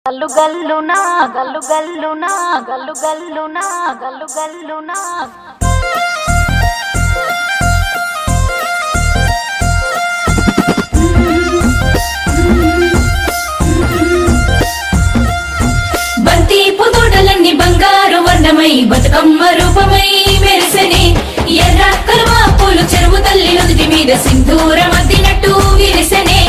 గల్లు గల్లునా గల్లు గల్లునా గల్లు గల్లునా గల్లు గల్లునా బంతి పొదోటలన్నీ బంగారు వర్ణమై బతుకమ్మ రూపమై మెరిసెనే ఎర్ర కలువ పూలు చెరువు తల్లి నుదుటి మీద సింధూరం అద్దినట్టు విరిసెనే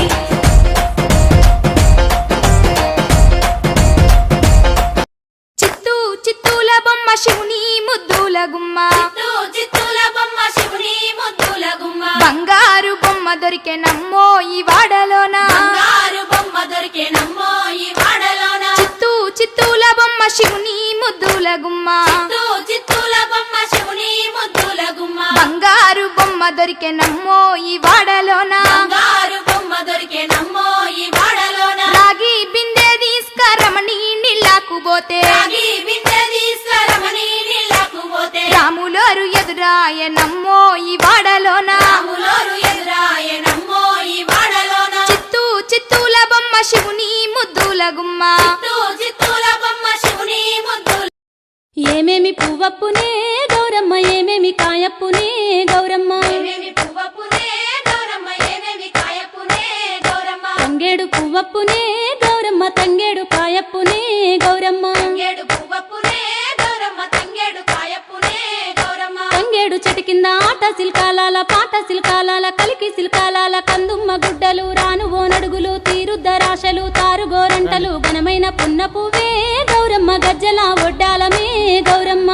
చిత్తూల బొమ్మ శివుని ముద్దుల గుమ్మ చిత్తూల బొమ్మ శివుని ముద్దుల గుమ్మ బంగారు బొమ్మ దొరికే నమ్మో ఈ వాడలోన బంగారు బొమ్మ దొరికే నమ్మో ఈ వాడలోన చిత్తూల బొమ్మ శివుని ముద్దుల గుమ్మ చిత్తూల బొమ్మ శివుని ముద్దుల గుమ్మ బంగారు బొమ్మ దొరికే నమ్మో ఈ వాడలోన బంగారు బొమ్మ దొరికే నమ్మో ఈ వాడలోన రాగి బిందె తీసుకరమణి నీళ్ళకు పోతే రాములోరు ఎదురాయ నమ్మో ఈ వాడలోన చిత్తూల బొమ్మ శివుని ముద్దుల గుమ్మ ఏమేమి పువ్వప్పునే గౌరమ్మ ఏమేమి కాయప్పునే గౌరమ్మ తంగేడు పువ్వప్పునే గౌరమ్మ తంగేడు కాయప్పునే గౌరమ్మ తంగేడు చెట్టు కింద ఆట సిల్కాలాల పాట సిల్కాలాల కలికి సిల్కాలాల కందుమ్మ గుడ్డలు రాను ఓనడుగులు తీరుద్దరాశలు తారుగోరంటలు ఘనమైన పున్న పువ్వే గౌరమ్మ గజ్జల ఒడ్డాలమే గౌరమ్మ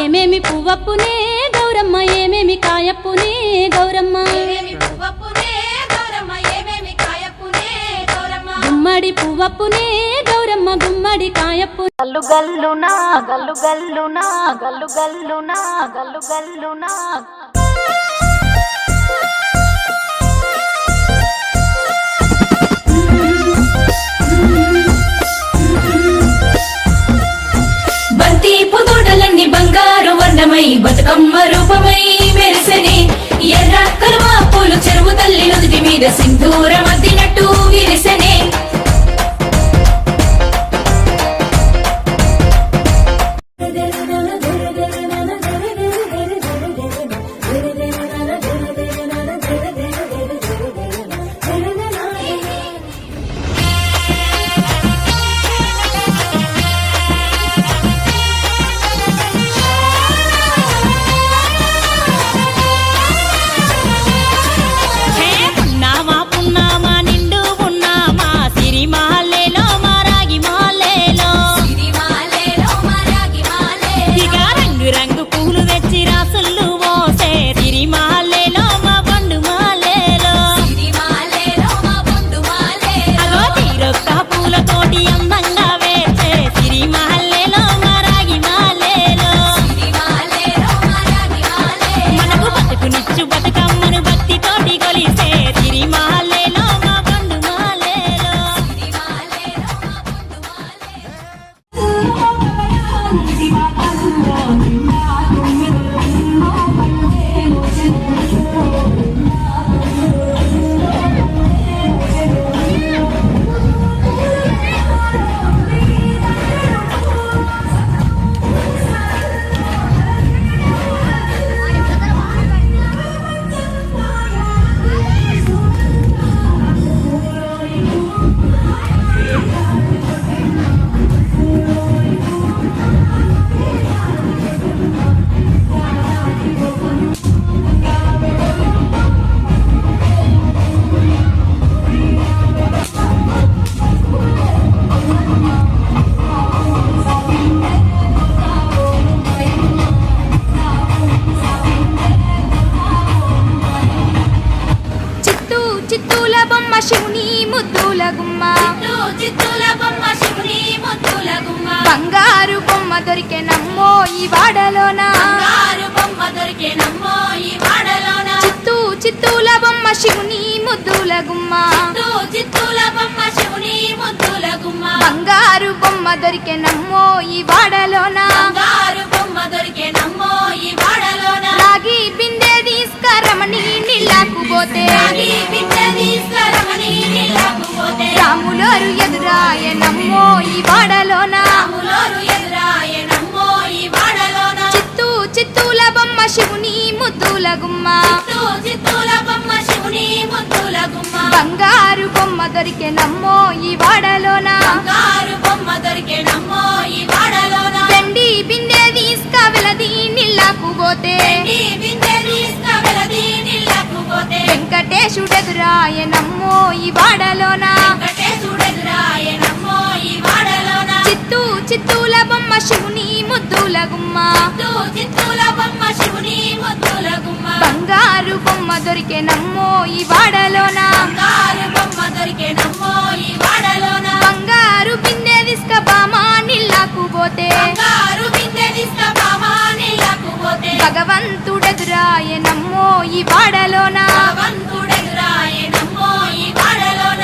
ఏమేమి పువ్వప్పునే గౌరమ్మ ఏమేమి కాయప్పునే గౌరమ్మ గుమ్మడి పువ్వప్పునే గౌరమ్మ గుమ్మడి కాయప్పు గల్లు గల్లునా గల్లు గల్లునా గల్లు గల్లునా గల్లు గల్లునా బంతి పొదోటలన్నీ బంగారు వర్ణమై బతుకమ్మ రూపమై మెరిసెనే ఎర్ర కలువ పూలు చెరువు తల్లి నుదుటి మీద సింధూరం అద్దినట్టు విరిసెనే చిత్తూల బొమ్మ శివుని ముద్దుల గుమ్మ బంగారు బొమ్మ దొరికే నమ్మో ఈ వాడలోన చిత్తూల బొమ్మ శివుని ముద్దుల గుమ్మ బంగారు బొమ్మ దొరికే నమ్మో ఈ వాడలోన రాగి బిందె తీసుకరమణి నీళ్ళకు పోతే వాడలోన రాములోరు ఎదురాయనమ్మో ఈ వాడలోన చిత్తూల బొమ్మ శివుని ముద్దుల గుమ్మ చిత్తూల బొమ్మ శివుని ముద్దుల గుమ్మ బంగారు బొమ్మ దొరికెనమ్మో ఈ వాడలోన బంగారు బొమ్మ దొరికెనమ్మో ఈ వాడలోన వెండి బిందె తీసుకవెలది నీళ్ళకు పోతే ఈ బిందె తీసుకవెలది నీళ్ళకు పోతే వెంకటేశుడెదురాయనమ్మో ఈ వాడలోన వెంకటేశుడెదురాయనమ్మో ఈ వాడలోన చిత్తూల బొమ్మ శివుని ముద్దుల గుమ్మ చిత్తూల బొమ్మ శివుని ముద్దుల గుమ్మ బంగారు బొమ్మ దొరికెనమ్మో ఈ వాడలోన బంగారు బొమ్మ దొరికెనమ్మో ఈ వాడలోన బంగారు బిందె తీసుకబామా నీళ్ళకు పోతే బంగారు బిందె తీసుకబామా నీళ్ళకు పోతే భగవంతుడెదురాయనమ్మో ఈ వాడలోన భగవంతుడెదురాయనమ్మో ఈ వాడలోన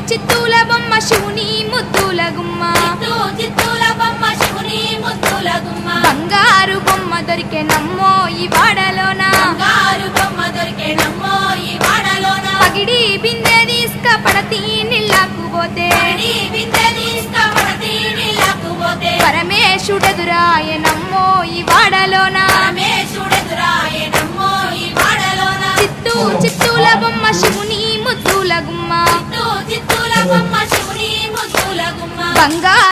చిత్తూల బొమ్మ శివుని ముద్దుల గుమ్మ చిత్తూల బొమ్మ శివుని ముద్దుల గుమ్మ బంగారు బొమ్మ దొరికెనమ్మో ఈ వాడలోన బంగారు బొమ్మ దొరికెనమ్మో ఈ వాడలోన పగిడి బిందె తీసుకపడతి నీళ్ళకు పోతే ఈ బిందె తీసుకపడతి నీళ్ళకు పోతే పరమేశుడెదురాయనమ్మో ఈ వాడలోన పరమేశుడెదురాయనమ్మో ఈ వాడలోన చిత్తూల బొమ్మ శివుని ముద్దుల గుమ్మ చిత్తూల బొమ్మ శివుని ముద్దుల గుమ్మ బంగారు